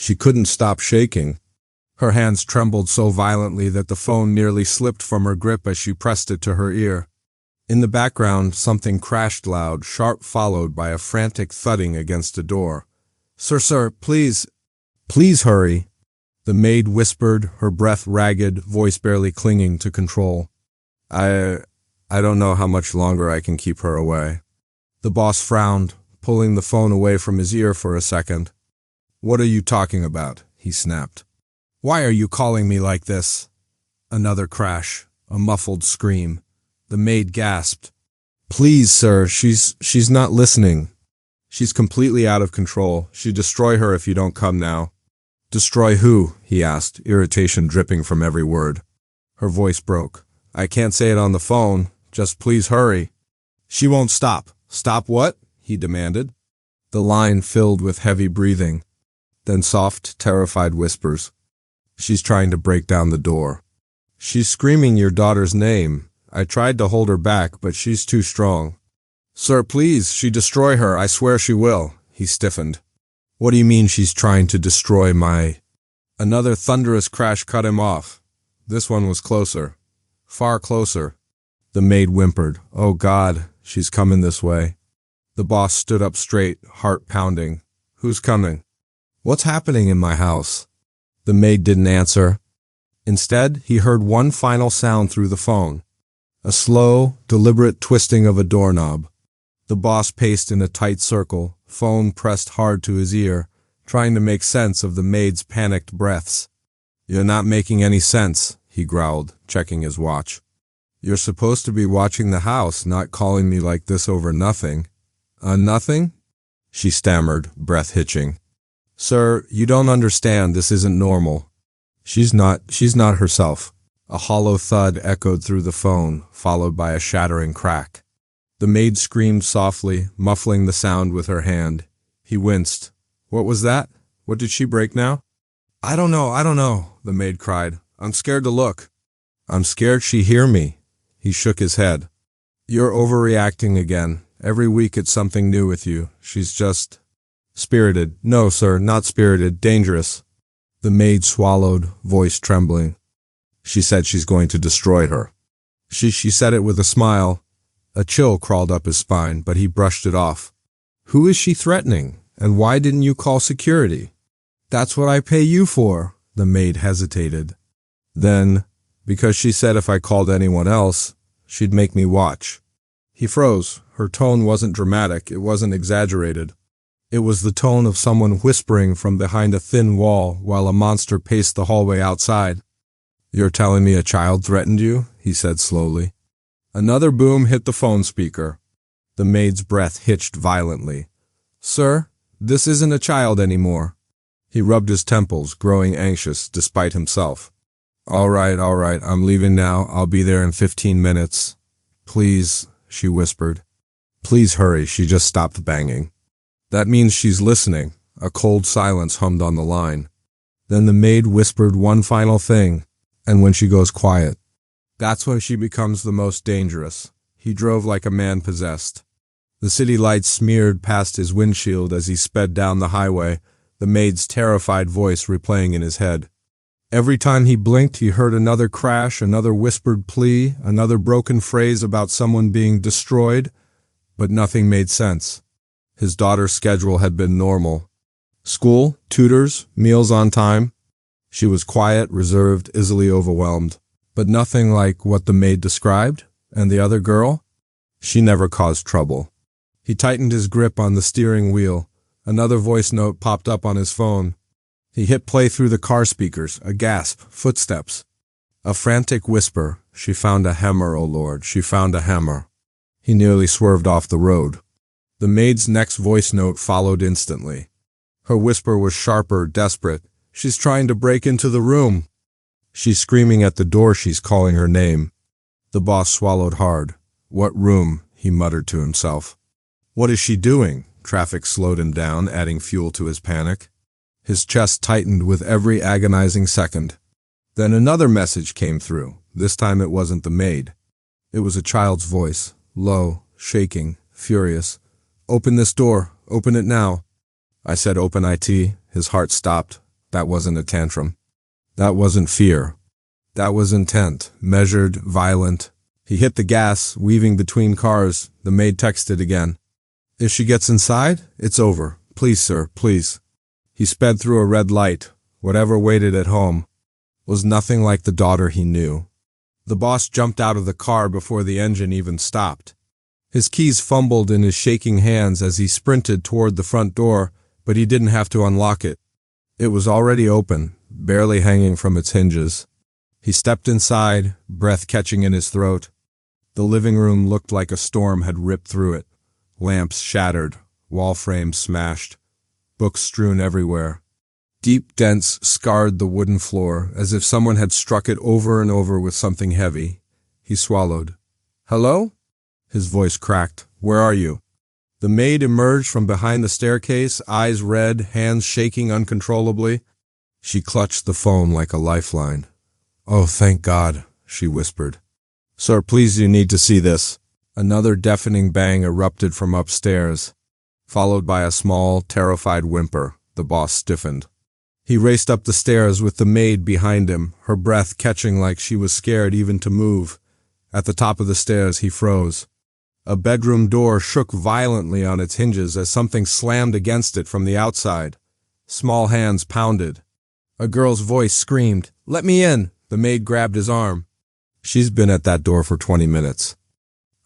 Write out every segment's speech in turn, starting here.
She couldn't stop shaking. Her hands trembled so violently that the phone nearly slipped from her grip as she pressed it to her ear. In the background, something crashed loud, sharp followed by a frantic thudding against a door. Sir, please hurry," the maid whispered, her breath ragged, voice barely clinging to control. I don't know how much longer I can keep her away." The boss frowned, pulling the phone away from his ear for a second. "What are you talking about?" he snapped. "Why are you calling me like this?" Another crash, a muffled scream. The maid gasped. "Please, sir, she's not listening. She's completely out of control. She'll destroy her if you don't come now." "Destroy who?" he asked, irritation dripping from every word. Her voice broke. "I can't say it on the phone. Just please hurry." "She won't stop." "Stop what?" he demanded. The line filled with heavy breathing, then soft, terrified whispers. "She's trying to break down the door. She's screaming your daughter's name. I tried to hold her back, but she's too strong." "Sir, please, she destroy her. I swear she will." He stiffened. "What do you mean she's trying to destroy my—" Another thunderous crash cut him off. This one was closer. Far closer. The maid whimpered. "Oh God, she's coming this way." The boss stood up straight, heart pounding. "Who's coming?" "What's happening in my house?" The maid didn't answer. Instead, he heard one final sound through the phone. A slow, deliberate twisting of a doorknob. The boss paced in a tight circle, phone pressed hard to his ear, trying to make sense of the maid's panicked breaths. "You're not making any sense," he growled, checking his watch. "You're supposed to be watching the house, not calling me like this over nothing." Nothing?" she stammered, breath hitching. "Sir, you don't understand. This isn't normal. She's not herself." A hollow thud echoed through the phone, followed by a shattering crack. The maid screamed softly, muffling the sound with her hand. He winced. "What was that? What did she break now?" I don't know, the maid cried. "I'm scared to look." "I'm scared she hear me." He shook his head. "You're overreacting again. Every week it's something new with you. She's just spirited." "No, sir, not spirited. Dangerous." The maid swallowed, voice trembling. "She said she's going to destroy her." She said it with a smile. A chill crawled up his spine, but he brushed it off. "Who is she threatening? And why didn't you call security?" "That's what I pay you for." The maid hesitated. Then, because she said if I called anyone else, she'd make me watch. He froze. Her tone wasn't dramatic. It wasn't exaggerated. It was the tone of someone whispering from behind a thin wall while a monster paced the hallway outside. "You're telling me a child threatened you?" he said slowly. Another boom hit the phone speaker. The maid's breath hitched violently. "Sir, this isn't a child anymore." He rubbed his temples, growing anxious despite himself. All right, I'm leaving now. I'll be there in 15 minutes. "Please," she whispered. "Please hurry." She just stopped banging. "That means she's listening." A cold silence hummed on the line. Then the maid whispered one final thing. "And when she goes quiet, that's when she becomes the most dangerous." He drove like a man possessed. The city lights smeared past his windshield as he sped down the highway, the maid's terrified voice replaying in his head. Every time he blinked, he heard another crash, another whispered plea, another broken phrase about someone being destroyed, but nothing made sense. His daughter's schedule had been normal. School, tutors, meals on time. She was quiet, reserved, easily overwhelmed. But nothing like what the maid described. And the other girl? She never caused trouble. He tightened his grip on the steering wheel. Another voice note popped up on his phone. He hit play through the car speakers. A gasp, footsteps. A frantic whisper. "She found a hammer, oh Lord, she found a hammer." He nearly swerved off the road. The maid's next voice note followed instantly. Her whisper was sharper, desperate. "She's trying to break into the room." "She's screaming at the door. She's calling her name." The boss swallowed hard. "What room?" he muttered to himself. "What is she doing?" Traffic slowed him down, adding fuel to his panic. His chest tightened with every agonizing second. Then another message came through. This time it wasn't the maid. It was a child's voice, low, shaking, furious. "Open this door. Open it now." I said, "Open it." His heart stopped. That wasn't a tantrum. That wasn't fear. That was intent, measured, violent. He hit the gas, weaving between cars. The maid texted again. If she gets inside, it's over. Please, sir, please. He sped through a red light. Whatever waited at home was nothing like the daughter he knew. The boss jumped out of the car before the engine even stopped. His keys fumbled in his shaking hands as he sprinted toward the front door, but he didn't have to unlock it. It was already open, barely hanging from its hinges. He stepped inside, breath catching in his throat. The living room looked like a storm had ripped through it. Lamps shattered, wall frames smashed, books strewn everywhere. Deep dents scarred the wooden floor, as if someone had struck it over and over with something heavy. He swallowed. Hello? His voice cracked. Where are you? The maid emerged from behind the staircase, eyes red, hands shaking uncontrollably. She clutched the phone like a lifeline. Oh, thank God, she whispered. Sir, please, you need to see this. Another deafening bang erupted from upstairs, followed by a small, terrified whimper. The boss stiffened. He raced up the stairs with the maid behind him, her breath catching like she was scared even to move. At the top of the stairs, he froze. A bedroom door shook violently on its hinges as something slammed against it from the outside. Small hands pounded. A girl's voice screamed, "Let me in!" The maid grabbed his arm. She's been at that door for 20 minutes.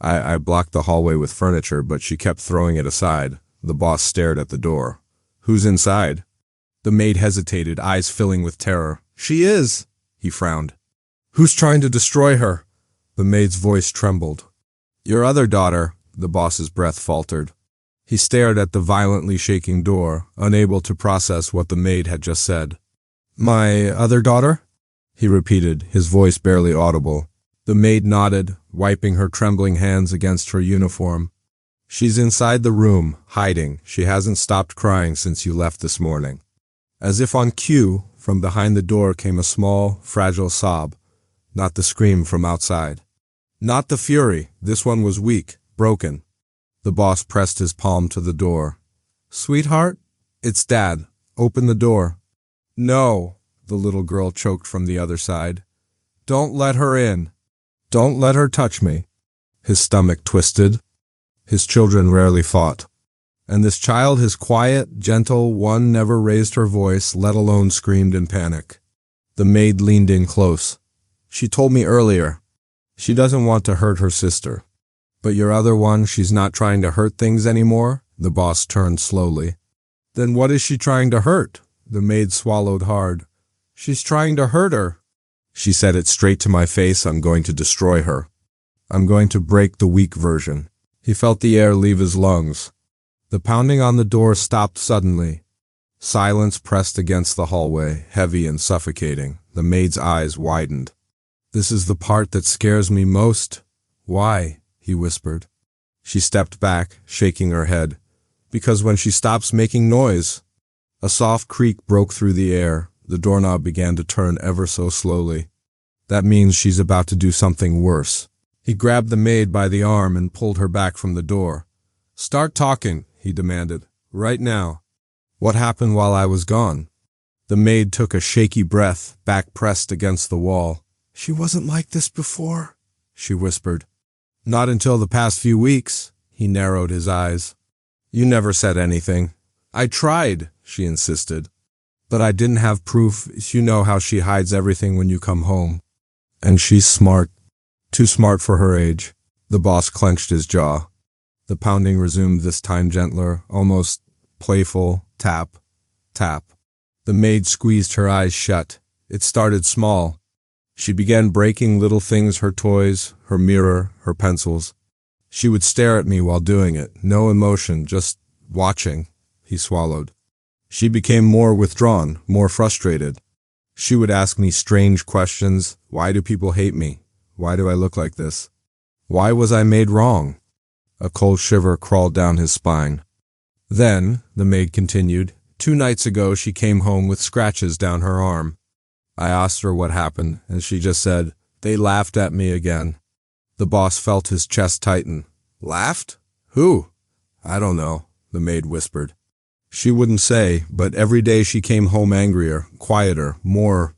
I blocked the hallway with furniture, but she kept throwing it aside. The boss stared at the door. Who's inside? The maid hesitated, eyes filling with terror. She is, he frowned. Who's trying to destroy her? The maid's voice trembled. Your other daughter, the boss's breath faltered. He stared at the violently shaking door, unable to process what the maid had just said. My other daughter? He repeated, his voice barely audible. The maid nodded, wiping her trembling hands against her uniform. She's inside the room, hiding. She hasn't stopped crying since you left this morning. As if on cue, from behind the door came a small, fragile sob, not the scream from outside. Not the fury. This one was weak, broken. The boss pressed his palm to the door. Sweetheart? It's Dad. Open the door. No, the little girl choked from the other side. Don't let her in. Don't let her touch me. His stomach twisted. His children rarely fought. And this child, his quiet, gentle one, never raised her voice, let alone screamed in panic. The maid leaned in close. She told me earlier. She doesn't want to hurt her sister. But your other one, she's not trying to hurt things anymore? The boss turned slowly. Then what is she trying to hurt? The maid swallowed hard. She's trying to hurt her. She said it straight to my face. I'm going to destroy her. I'm going to break the weak version. He felt the air leave his lungs. The pounding on the door stopped suddenly. Silence pressed against the hallway, heavy and suffocating. The maid's eyes widened. This is the part that scares me most. Why? He whispered. She stepped back, shaking her head. Because when she stops making noise. A soft creak broke through the air. The doorknob began to turn ever so slowly. That means she's about to do something worse. He grabbed the maid by the arm and pulled her back from the door. Start talking, he demanded. Right now. What happened while I was gone? The maid took a shaky breath, back pressed against the wall. She wasn't like this before, she whispered. Not until the past few weeks. He narrowed his eyes. You never said anything. I tried, she insisted. But I didn't have proof. You know how she hides everything when you come home. And she's smart. Too smart for her age. The boss clenched his jaw. The pounding resumed, this time gentler, almost playful. Tap, tap. The maid squeezed her eyes shut. It started small. She began breaking little things, her toys, her mirror, her pencils. She would stare at me while doing it. No emotion, just watching. He swallowed. She became more withdrawn, more frustrated. She would ask me strange questions. Why do people hate me? Why do I look like this? Why was I made wrong? A cold shiver crawled down his spine. Then, the maid continued, 2 nights ago she came home with scratches down her arm. I asked her what happened, and she just said, they laughed at me again. The boss felt his chest tighten. Laughed? Who? I don't know, the maid whispered. She wouldn't say, but every day she came home angrier, quieter, more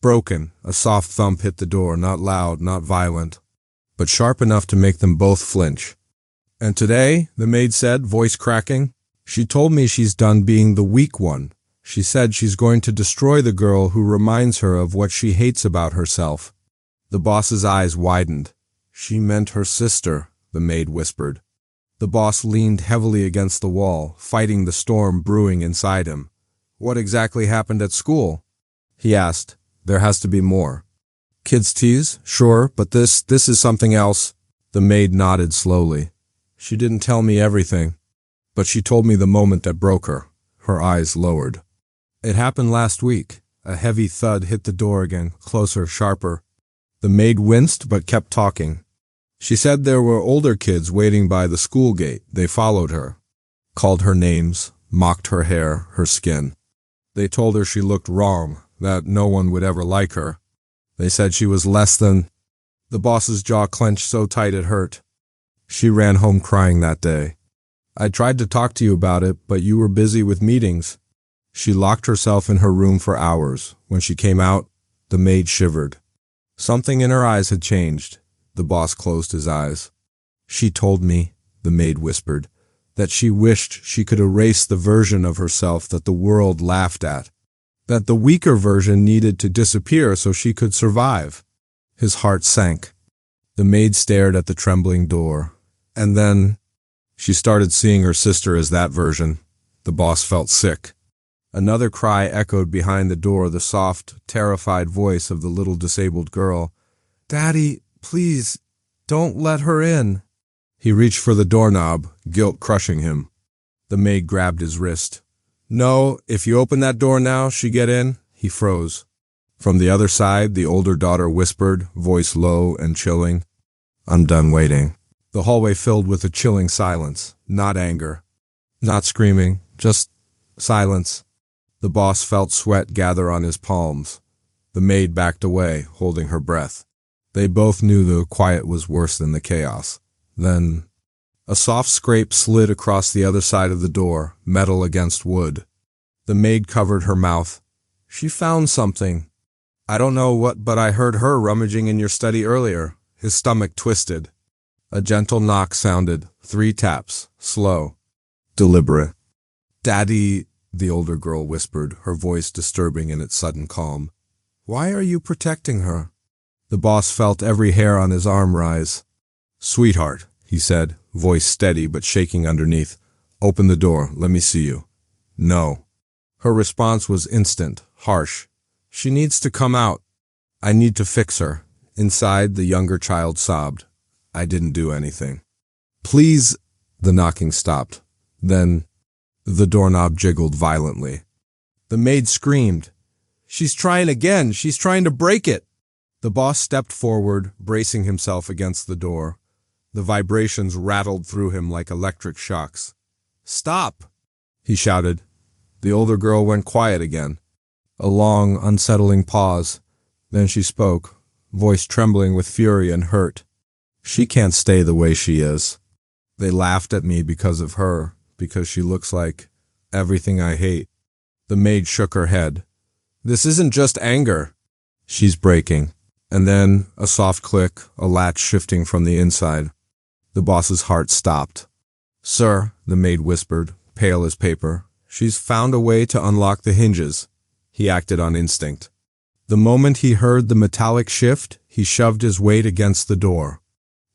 broken. A soft thump hit the door, not loud, not violent, but sharp enough to make them both flinch. "And today," the maid said, voice cracking, "she told me she's done being the weak one. She said she's going to destroy the girl who reminds her of what she hates about herself." The boss's eyes widened. "She meant her sister," the maid whispered. The boss leaned heavily against the wall, fighting the storm brewing inside him. "What exactly happened at school?" he asked. "There has to be more." "Kids tease? Sure, but this is something else." The maid nodded slowly. "She didn't tell me everything, but she told me the moment that broke her." Her eyes lowered. "It happened last week." A heavy thud hit the door again, closer, sharper. The maid winced but kept talking. "She said there were older kids waiting by the school gate. They followed her, called her names, mocked her hair, her skin. They told her she looked wrong, that no one would ever like her. They said she was less than—" The boss's jaw clenched so tight it hurt. "She ran home crying that day. I tried to talk to you about it, but you were busy with meetings." She locked herself in her room for hours. When she came out, the maid shivered. Something in her eyes had changed. The boss closed his eyes. "She told me," the maid whispered, "that she wished she could erase the version of herself that the world laughed at. That the weaker version needed to disappear so she could survive." His heart sank. The maid stared at the trembling door. And then she started seeing her sister as that version. The boss felt sick. Another cry echoed behind the door, the soft, terrified voice of the little disabled girl. "Daddy, please, don't let her in." He reached for the doorknob, guilt crushing him. The maid grabbed his wrist. "No, if you open that door now, she get in." He froze. From the other side, the older daughter whispered, voice low and chilling, "I'm done waiting." The hallway filled with a chilling silence, not anger, not screaming, just silence. The boss felt sweat gather on his palms. The maid backed away, holding her breath. They both knew the quiet was worse than the chaos. Then a soft scrape slid across the other side of the door, metal against wood. The maid covered her mouth. "She found something. I don't know what, but I heard her rummaging in your study earlier." His stomach twisted. A gentle knock sounded, 3 taps, slow, deliberate. "Daddy," the older girl whispered, her voice disturbing in its sudden calm. "Why are you protecting her?" The boss felt every hair on his arm rise. "Sweetheart," he said, voice steady but shaking underneath. "Open the door. Let me see you." "No." Her response was instant, harsh. "She needs to come out. I need to fix her." Inside, the younger child sobbed. "I didn't do anything." "Please." The knocking stopped. Then the doorknob jiggled violently. The maid screamed. "She's trying again. She's trying to break it." The boss stepped forward, bracing himself against the door. The vibrations rattled through him like electric shocks. "Stop!" he shouted. The older girl went quiet again. A long, unsettling pause. Then she spoke, voice trembling with fury and hurt. "She can't stay the way she is. They laughed at me because of her, because she looks like everything I hate." The maid shook her head. "This isn't just anger. She's breaking." And then a soft click, a latch shifting from the inside. The boss's heart stopped. "Sir," the maid whispered, pale as paper, "she's found a way to unlock the hinges." He acted on instinct. The moment he heard the metallic shift, he shoved his weight against the door.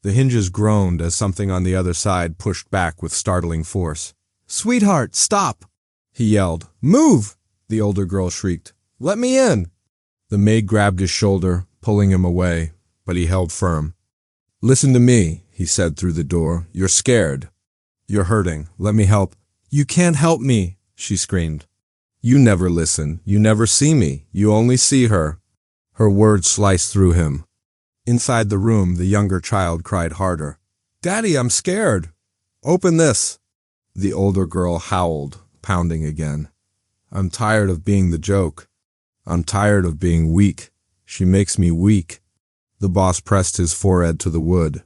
The hinges groaned as something on the other side pushed back with startling force. "Sweetheart, stop!" he yelled. "Move!" the older girl shrieked. "Let me in!" The maid grabbed his shoulder, pulling him away, but he held firm. "Listen to me," he said through the door. "You're scared. You're hurting. Let me help." "You can't help me," she screamed. "You never listen. You never see me. You only see her." Her words sliced through him. Inside the room, the younger child cried harder. "Daddy, I'm scared. Open this." The older girl howled, pounding again. "I'm tired of being the joke. I'm tired of being weak. She makes me weak." The boss pressed his forehead to the wood.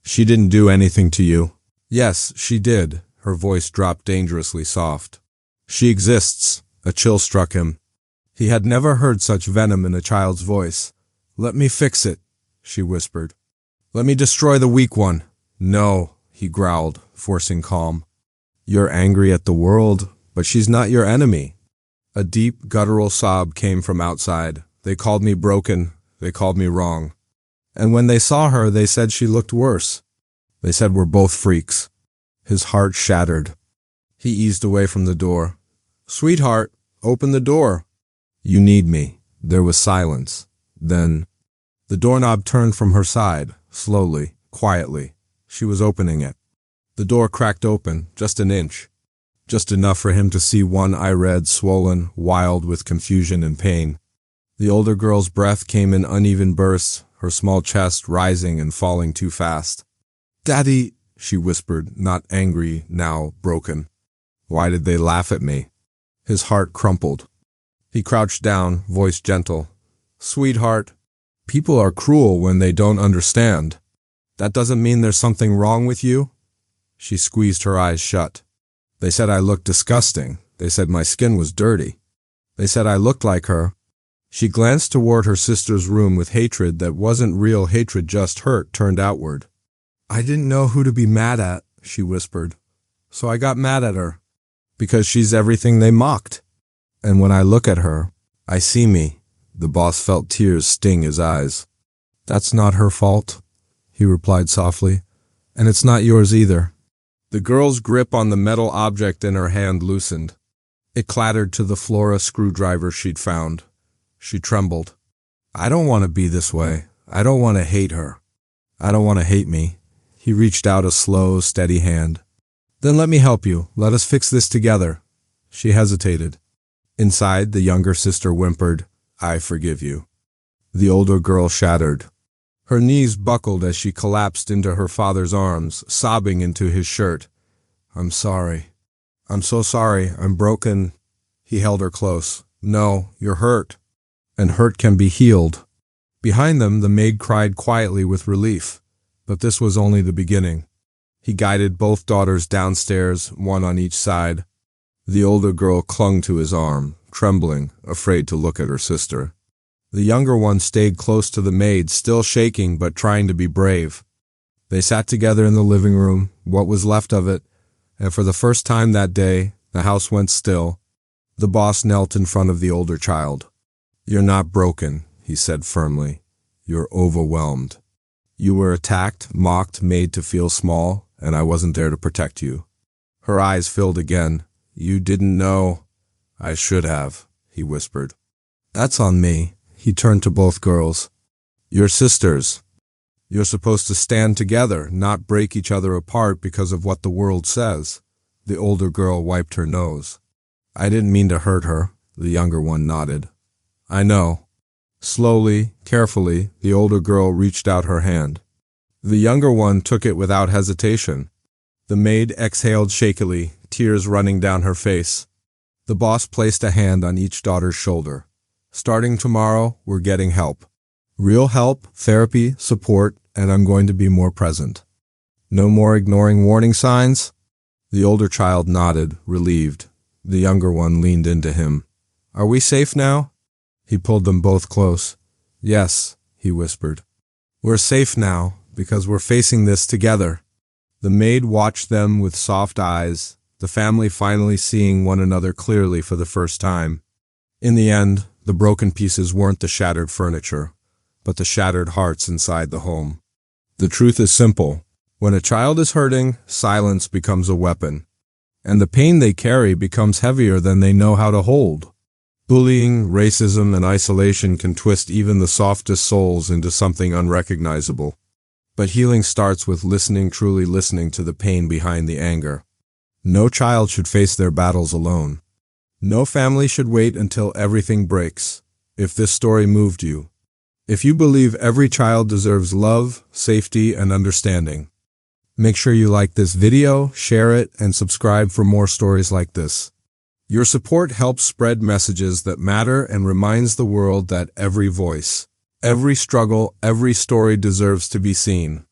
"She didn't do anything to you." "Yes, she did." Her voice dropped dangerously soft. She exists. A chill struck him. He had never heard such venom in a child's voice. Let me fix it, she whispered. Let me destroy the weak one. No, he growled, forcing calm. You're angry at the world, but she's not your enemy. A deep, guttural sob came from outside. They called me broken. They called me wrong. And when they saw her, they said she looked worse. They said we're both freaks. His heart shattered. He eased away from the door. Sweetheart, open the door. You need me. There was silence. Then, the doorknob turned from her side, slowly, quietly. She was opening it. The door cracked open, just an inch. Just enough for him to see one eye red, swollen, wild with confusion and pain. The older girl's breath came in uneven bursts, her small chest rising and falling too fast. Daddy, she whispered, not angry, now broken. Why did they laugh at me? His heart crumpled. He crouched down, voice gentle. Sweetheart, people are cruel when they don't understand. That doesn't mean there's something wrong with you. She squeezed her eyes shut. They said I looked disgusting. They said my skin was dirty. They said I looked like her. She glanced toward her sister's room with hatred that wasn't real hatred, just hurt turned outward. I didn't know who to be mad at, she whispered. So I got mad at her. Because she's everything they mocked. And when I look at her, I see me. The boss felt tears sting his eyes. That's not her fault, he replied softly. And it's not yours either. The girl's grip on the metal object in her hand loosened. It clattered to the floor, a screwdriver she'd found. She trembled. I don't want to be this way. I don't want to hate her. I don't want to hate me. He reached out a slow, steady hand. Then let me help you. Let us fix this together. She hesitated. Inside, the younger sister whimpered, I forgive you. The older girl shattered. Her knees buckled as she collapsed into her father's arms, sobbing into his shirt. I'm sorry. I'm so sorry. I'm broken. He held her close. No, you're hurt. And hurt can be healed. Behind them, the maid cried quietly with relief. But this was only the beginning. He guided both daughters downstairs, one on each side. The older girl clung to his arm, trembling, afraid to look at her sister. The younger one stayed close to the maid, still shaking but trying to be brave. They sat together in the living room, what was left of it, and for the first time that day, the house went still. The boss knelt in front of the older child. You're not broken, he said firmly. You're overwhelmed. You were attacked, mocked, made to feel small, and I wasn't there to protect you. Her eyes filled again. You didn't know. I should have, he whispered. That's on me. He turned to both girls. You're sisters. You're supposed to stand together, not break each other apart because of what the world says. The older girl wiped her nose. I didn't mean to hurt her. The younger one nodded. I know. Slowly, carefully, the older girl reached out her hand. The younger one took it without hesitation. The maid exhaled shakily, tears running down her face. The boss placed a hand on each daughter's shoulder. Starting tomorrow, we're getting help. Real help, therapy, support, and I'm going to be more present. No more ignoring warning signs? The older child nodded, relieved. The younger one leaned into him. Are we safe now? He pulled them both close. Yes, he whispered. We're safe now, because we're facing this together. The maid watched them with soft eyes, the family finally seeing one another clearly for the first time. In the end, the broken pieces weren't the shattered furniture, but the shattered hearts inside the home. The truth is simple. When a child is hurting, silence becomes a weapon, and the pain they carry becomes heavier than they know how to hold. Bullying, racism, and isolation can twist even the softest souls into something unrecognizable. But healing starts with listening, truly listening to the pain behind the anger. No child should face their battles alone. No family should wait until everything breaks. If this story moved you, if you believe every child deserves love, safety, and understanding, make sure you like this video, share it, and subscribe for more stories like this. Your support helps spread messages that matter and reminds the world that every voice, every struggle, every story deserves to be seen.